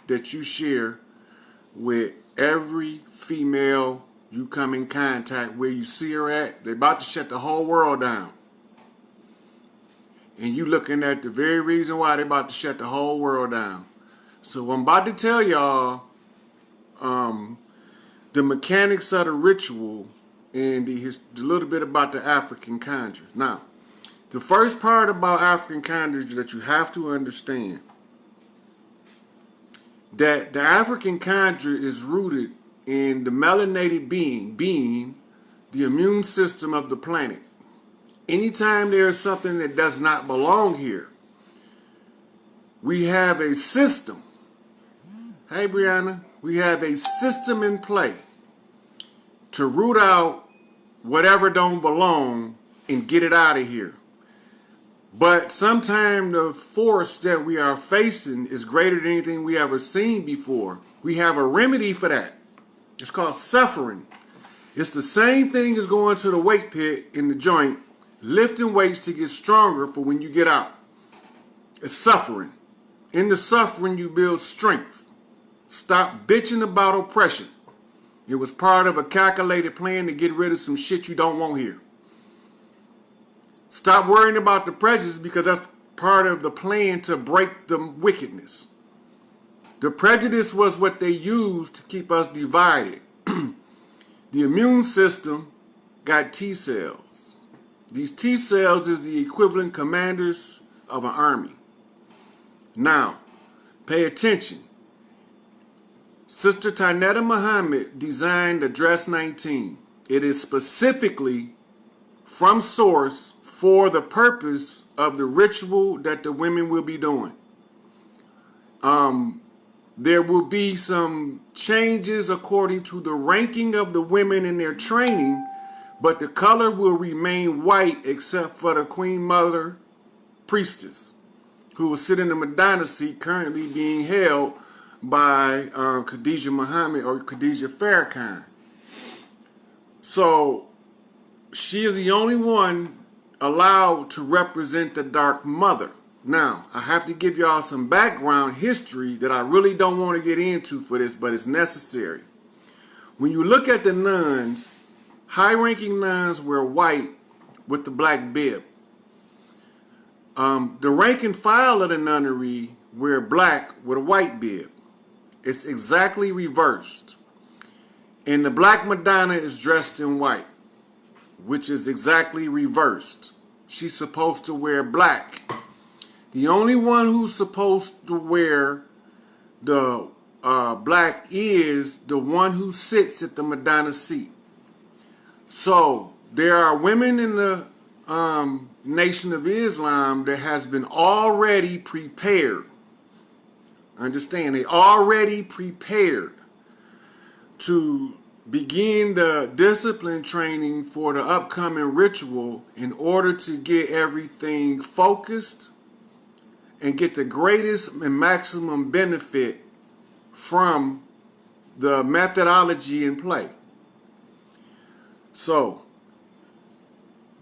that you share with every female you come in contact where you see her at. They're about to shut the whole world down. And you looking at the very reason why they're about to shut the whole world down. So I'm about to tell y'all the mechanics of the ritual and the little bit about the African conjure. Now, the first part about African conjures that you have to understand, that the African conjure is rooted in the melanated being the immune system of the planet. Anytime there is something that does not belong here, we have a system. Hey, Brianna. We have a system in play to root out whatever don't belong and get it out of here. But sometimes the force that we are facing is greater than anything we ever seen before. We have a remedy for that. It's called suffering. It's the same thing as going to the weight pit in the joint, lifting weights to get stronger for when you get out. It's suffering. In the suffering, you build strength. Stop bitching about oppression. It was part of a calculated plan to get rid of some shit you don't want here. Stop worrying about the prejudice, because that's part of the plan to break the wickedness. The prejudice was what they used to keep us divided. The immune system got T cells. These T cells is the equivalent commanders of an army. Now, pay attention. Sister Tainetta Muhammad designed the Dress 19. It is specifically from source for the purpose of the ritual that the women will be doing. There will be some changes according to the ranking of the women in their training, but the color will remain white except for the Queen Mother Priestess, who will sit in the Madonna seat, currently being held by Khadija Muhammad or Khadija Farrakhan. So she is the only one allowed to represent the Dark Mother. Now, I have to give y'all some background history that I really don't want to get into for this, but it's necessary. When you look at the nuns, high-ranking nuns wear white with the black bib. The rank and file of the nunnery wear black with a white bib. It's exactly reversed. And the Black Madonna is dressed in white, which is exactly reversed. She's supposed to wear black. The only one who's supposed to wear the black is the one who sits at the Madonna seat. So there are women in the Nation of Islam that has been already prepared. Understand, they already prepared to begin the discipline training for the upcoming ritual in order to get everything focused and get the greatest and maximum benefit from the methodology in play. So,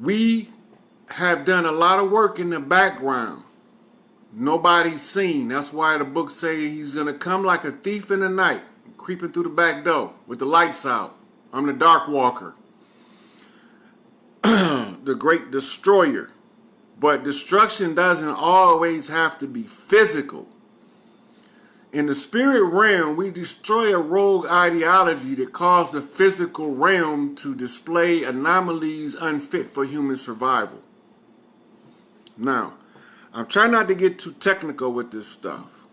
we have done a lot of work in the background. Nobody's seen. That's why the book says he's going to come like a thief in the night, creeping through the back door with the lights out. I'm the Dark Walker, the Great Destroyer. But destruction doesn't always have to be physical. In the spirit realm, we destroy a rogue ideology that caused the physical realm to display anomalies unfit for human survival. Now, I'm trying not to get too technical with this stuff,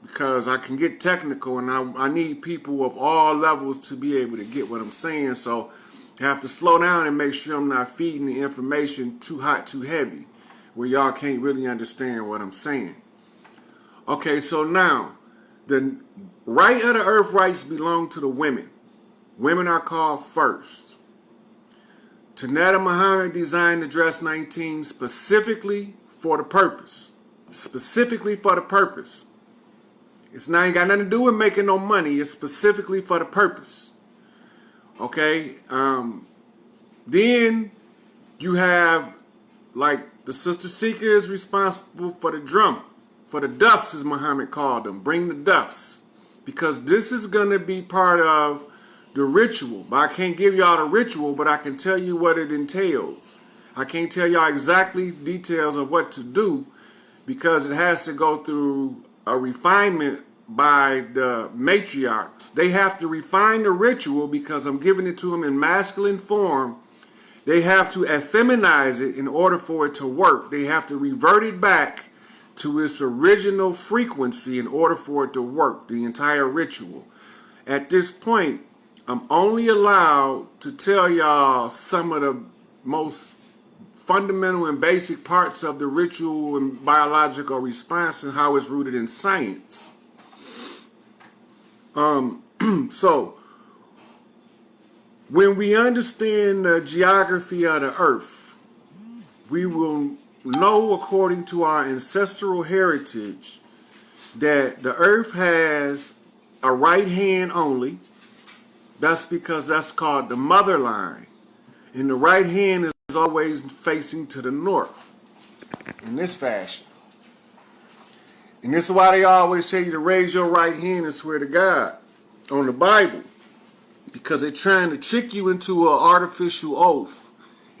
because I can get technical and I need people of all levels to be able to get what I'm saying. So I have to slow down and make sure I'm not feeding the information too hot, too heavy, where y'all can't really understand what I'm saying. Okay, so now, the right of the earth rights belong to the women. Women are called first. Tainetta Muhammad designed the Dress 19 specifically for the purpose. Specifically for the purpose. It's not ain't got nothing to do with making no money. It's specifically for the purpose. Okay? Then you have, like, the Sister Sika is responsible for the drum for the duffs, as Muhammad called them. Bring the duffs. Because this is going to be part of the ritual. But I can't give y'all the ritual, but I can tell you what it entails. I can't tell y'all exactly details of what to do because it has to go through a refinement by the matriarchs. They have to refine the ritual because I'm giving it to them in masculine form. They have to effeminize it in order for it to work. They have to revert it back to its original frequency in order for it to work, the entire ritual. At this point, I'm only allowed to tell y'all some of the most fundamental and basic parts of the ritual and biological response and how it's rooted in science. So, when we understand the geography of the earth, we will know according to our ancestral heritage that the earth has a right hand only. That's because that's called the mother line. And the right hand is always facing to the north in this fashion. And this is why they always tell you to raise your right hand and swear to God on the Bible. Because they're trying to trick you into an artificial oath.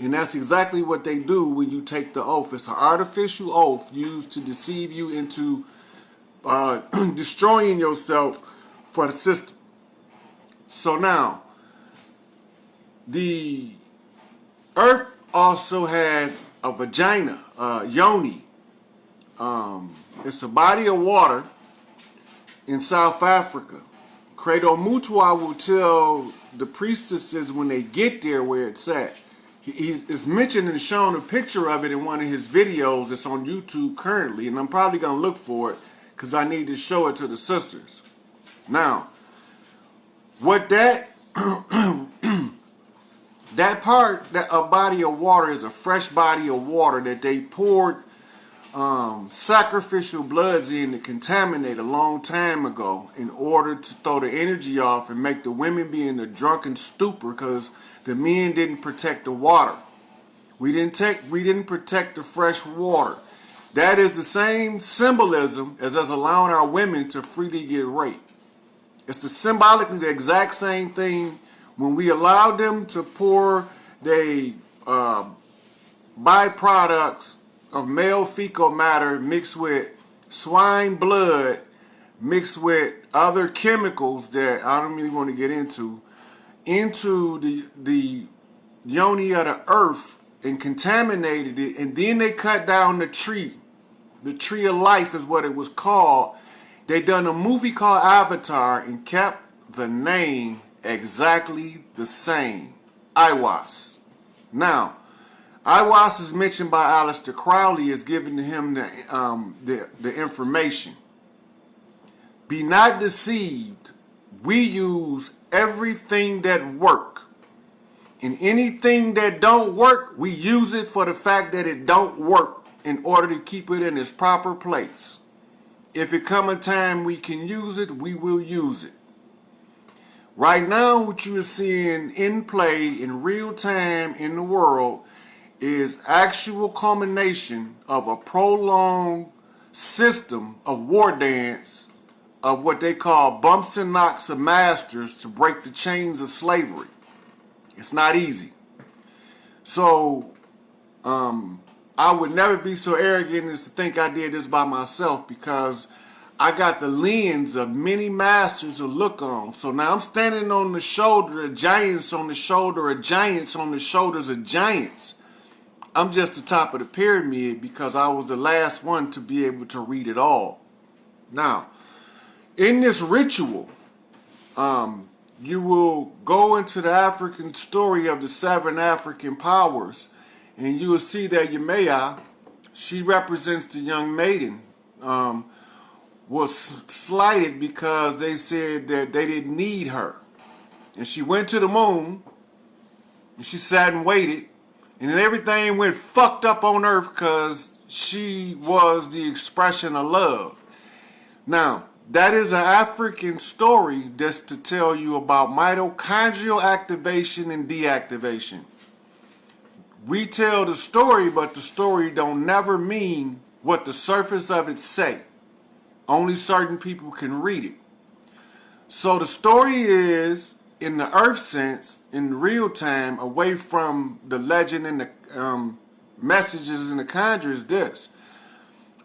And that's exactly what they do when you take the oath. It's an artificial oath used to deceive you into destroying yourself for the system. So now, the earth also has a vagina, yoni. It's a body of water in South Africa. Credo Mutwa will tell the priestesses when they get there where it's at. It's mentioned and shown a picture of it in one of his videos that's on YouTube currently, and I'm probably going to look for it because I need to show it to the sisters. Now, what that that part, a body of water is a fresh body of water that they poured sacrificial bloods in to contaminate a long time ago in order to throw the energy off and make the women be in a drunken stupor because the men didn't protect the water. We didn't protect the fresh water. That is the same symbolism as us allowing our women to freely get raped. It's symbolically the exact same thing when we allow them to pour the byproducts of male fecal matter mixed with swine blood, mixed with other chemicals that I don't really want to get into the yoni of the earth and contaminated it, and then they cut down the tree. The tree of life is what it was called. They done a movie called Avatar and kept the name exactly the same. Iwas. Now, Iwas is mentioned by Aleister Crowley as giving him the information. Be not deceived. We use everything that work. And anything that don't work, we use it for the fact that it don't work in order to keep it in its proper place. If it come a time we can use it, we will use it. Right now, what you are seeing in play in real time in the world is actual culmination of a prolonged system of war dance of what they call bumps and knocks of masters to break the chains of slavery. It's not easy. So, I would never be so arrogant as to think I did this by myself because I got the lens of many masters to look on. So now I'm standing on the shoulder of giants on the shoulder of giants on the shoulders of giants. I'm just the top of the pyramid because I was the last one to be able to read it all. Now, in this ritual, you will go into the African story of the 7 African powers, and you will see that Yemaya, she represents the young maiden, was slighted because they said that they didn't need her. And she went to the moon, and she sat and waited, and then everything went fucked up on earth because she was the expression of love. Now, that is an African story just to tell you about mitochondrial activation and deactivation. We tell the story, but the story don't never mean what the surface of it say. Only certain people can read it. So the story is, in the earth sense, in real time, away from the legend and the messages and the conjure, is this.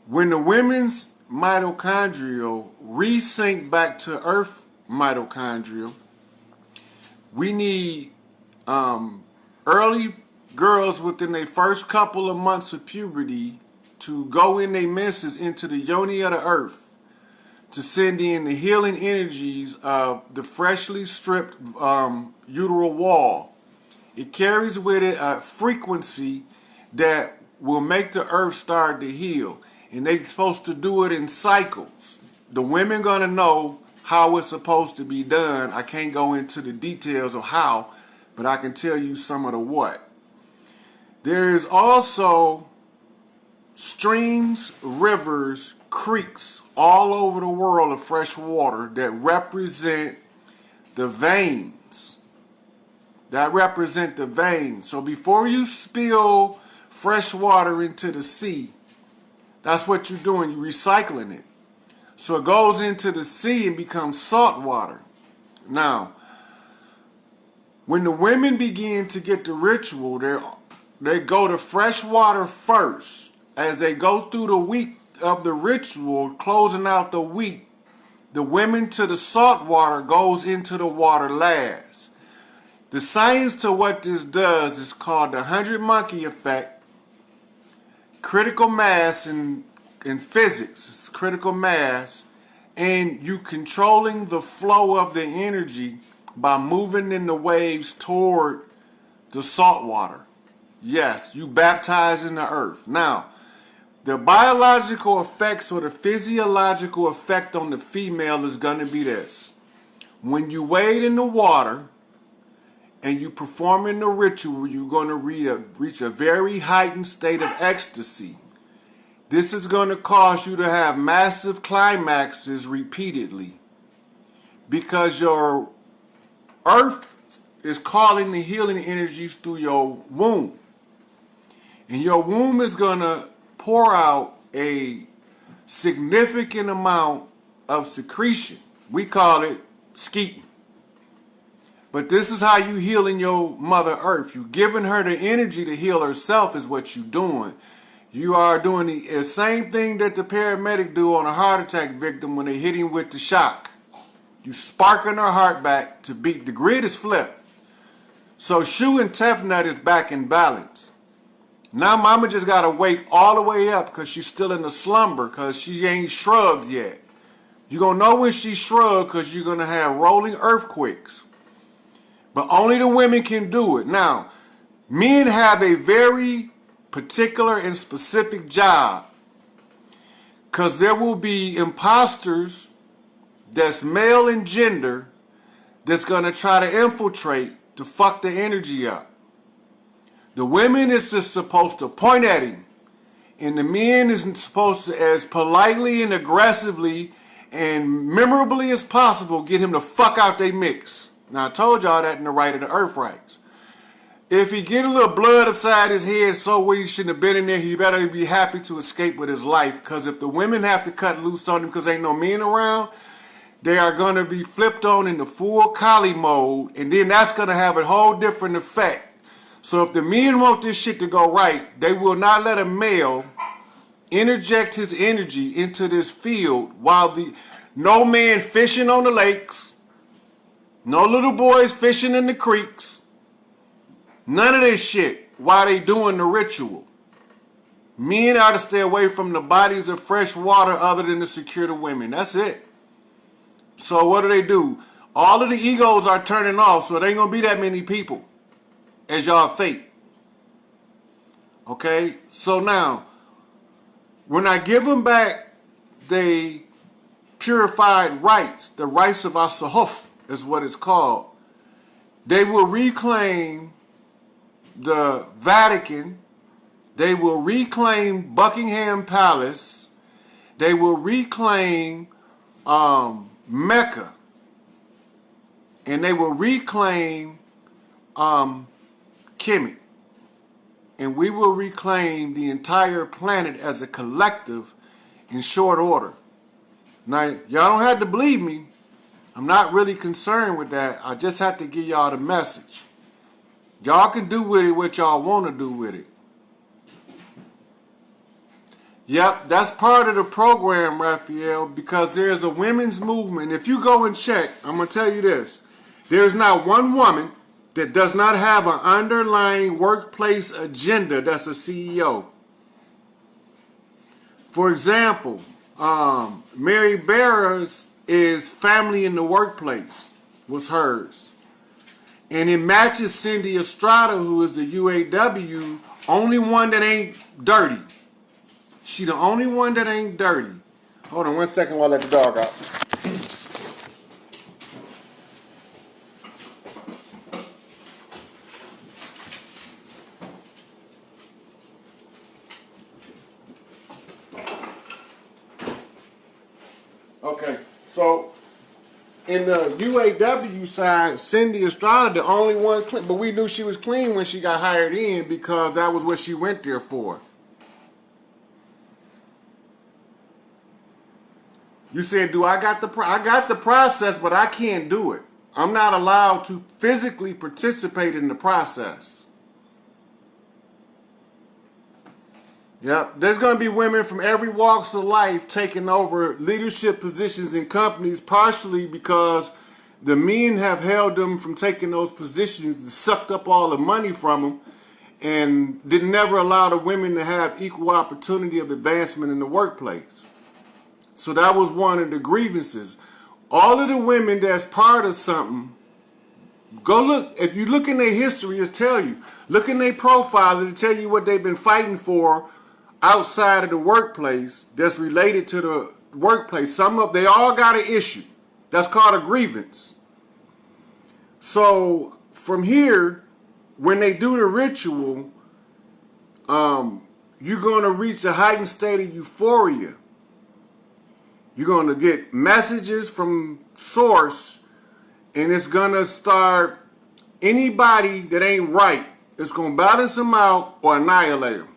When the women's mitochondrial resync back to earth mitochondrial, we need early girls within their first couple of months of puberty to go in their menses into the yoni of the earth to send in the healing energies of the freshly stripped uteral wall. It carries with it a frequency that will make the earth start to heal. And they're supposed to do it in cycles. The women gonna know how it's supposed to be done. I can't go into the details of how, but I can tell you some of the what. There is also streams, rivers, creeks all over the world of fresh water that represent the veins. So before you spill fresh water into the sea, that's what you're doing. You're recycling it. So it goes into the sea and becomes salt water. Now, when the women begin to get the ritual, they go to fresh water first. As they go through the week of the ritual, closing out the week, the women to the salt water goes into the water last. The science to what this does is called the 100 monkey effect. Critical mass in physics, it's critical mass, and you controlling the flow of the energy by moving in the waves toward the salt water. Yes, you baptizing the earth. Now, the biological effects or the physiological effect on the female is going to be this. When you wade in the water and you performing the ritual, you're going to reach a very heightened state of ecstasy. This is going to cause you to have massive climaxes repeatedly because your earth is calling the healing energies through your womb. And your womb is going to pour out a significant amount of secretion. We call it skeeting. But this is how you healing your Mother Earth. You giving her the energy to heal herself is what you doing. You are doing the same thing that the paramedic do on a heart attack victim when they hit him with the shock. You sparking her heart back to beat. The grid is flipped. So Shoe and Tough Nut is back in balance. Now mama just got to wake all the way up because she's still in the slumber because she ain't shrugged yet. You're going to know when she shrugged because you're going to have rolling earthquakes. But only the women can do it. Now, men have a very particular and specific job because there will be imposters that's male in gender that's going to try to infiltrate to fuck the energy up. The women is just supposed to point at him, and the men is supposed to, as politely and aggressively and memorably as possible, get him to fuck out they mix. Now, I told y'all that in the Right of the Earth rights. If he get a little blood upside his head, so what, he shouldn't have been in there, he better be happy to escape with his life. Because if the women have to cut loose on him because ain't no men around, they are going to be flipped on into full Kali mode. And then that's going to have a whole different effect. So if the men want this shit to go right, they will not let a male interject his energy into this field while no man fishing on the lakes, no little boys fishing in the creeks, none of this shit while they doing the ritual. Men ought to stay away from the bodies of fresh water other than to secure the women. That's it. So what do? All of the egos are turning off, so there ain't going to be that many people as y'all think. Okay? So now, when I give them back the purified rights, the rights of Asahuf is what it's called, they will reclaim the Vatican, they will reclaim Buckingham Palace, they will reclaim Mecca, and they will reclaim Kemet. And we will reclaim the entire planet as a collective in short order. Now, y'all don't have to believe me. I'm not really concerned with that. I just have to give y'all the message. Y'all can do with it what y'all want to do with it. Yep, that's part of the program, Raphael, because there's a women's movement. If you go and check, I'm going to tell you this. There's not one woman that does not have an underlying workplace agenda that's a CEO. For example, Mary Barra's is family in the workplace, was hers. And it matches Cindy Estrada, who is the UAW, only one that ain't dirty. She the only one that ain't dirty. Hold on 1 second while I let the dog out. Okay, so in the UAW side, Cindy Estrada, the only one clean, but we knew she was clean when she got hired in because that was what she went there for. You said, do I got the process, but I can't do it. I'm not allowed to physically participate in the process. Yep, there's going to be women from every walks of life taking over leadership positions in companies, partially because the men have held them from taking those positions, sucked up all the money from them, and did never allow the women to have equal opportunity of advancement in the workplace. So that was one of the grievances. All of the women that's part of something, go look. If you look in their history, it'll tell you. Look in their profile, it'll tell you what they've been fighting for outside of the workplace that's related to the workplace. They all got an issue. That's called a grievance. So from here, when they do the ritual, you're going to reach a heightened state of euphoria. You're going to get messages from source, and it's going to start, anybody that ain't right, it's going to balance them out or annihilate them.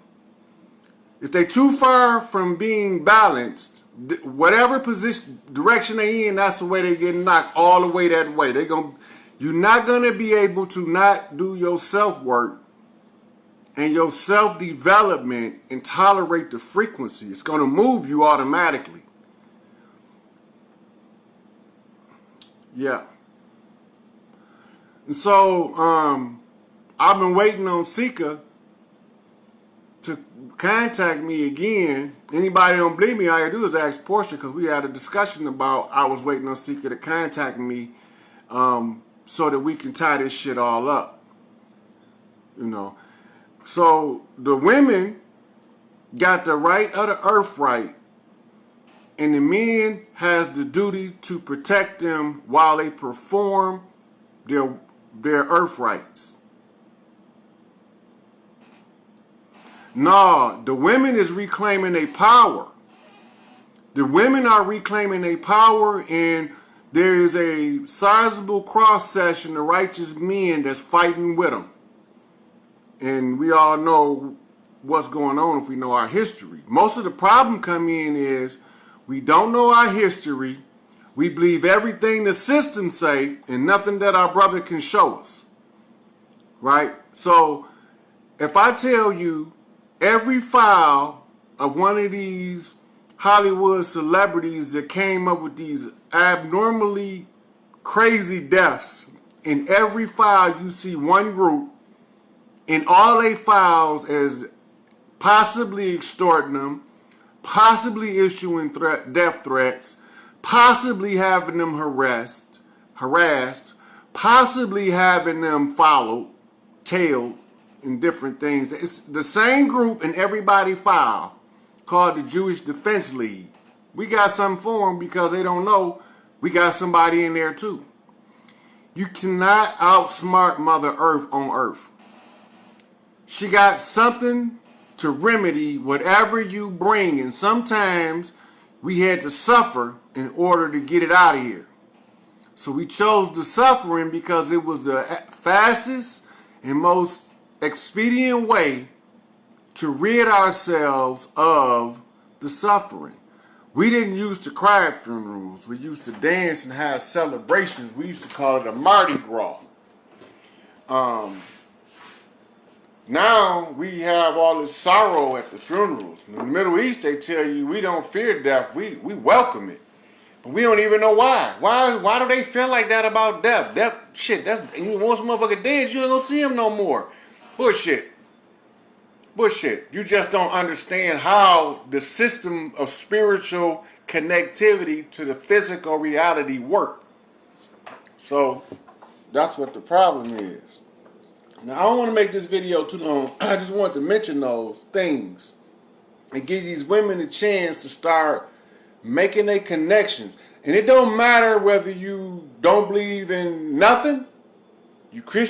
If they too far from being balanced, whatever direction they in, that's the way they get knocked all the way that way. You're not going to be able to not do your self-work and your self-development and tolerate the frequency. It's going to move you automatically. Yeah. And so I've been waiting on Sika to contact me again. Anybody don't believe me, all you do is ask Portia, because we had a discussion about I was waiting on Sika to contact me so that we can tie this shit all up. You know. So the women got the right of the earth right, and the men has the duty to protect them while they perform their earth rights. No, the women is reclaiming their power. The women are reclaiming their power, and there is a sizable cross section of righteous men that's fighting with them. And we all know what's going on if we know our history. Most of the problem come in is we don't know our history. We believe everything the system say and nothing that our brother can show us. Right? So if I tell you every file of one of these Hollywood celebrities that came up with these abnormally crazy deaths, in every file you see one group in all their files as possibly extorting them, possibly issuing death threats, possibly having them harassed, possibly having them followed, tailed, and different things. It's the same group in everybody file called the Jewish Defense League. We got something for them because they don't know we got somebody in there too. You cannot outsmart Mother Earth on Earth. She got something to remedy whatever you bring, and sometimes we had to suffer in order to get it out of here. So we chose the suffering because it was the fastest and most expedient way to rid ourselves of the suffering. We didn't used to cry at funerals. We used to dance and have celebrations. We used to call it a Mardi Gras. Now we have all this sorrow at the funerals. In the Middle East, they tell you we don't fear death. We welcome it. But we don't even know why. Why do they feel like that about death? Death, shit, once a motherfucker dead, you ain't gonna see him no more. Bullshit. Bullshit. You just don't understand how the system of spiritual connectivity to the physical reality work. So that's what the problem is. Now, I don't want to make this video too long. I just want to mention those things and give these women a chance to start making their connections. And it don't matter whether you don't believe in nothing, you Christian,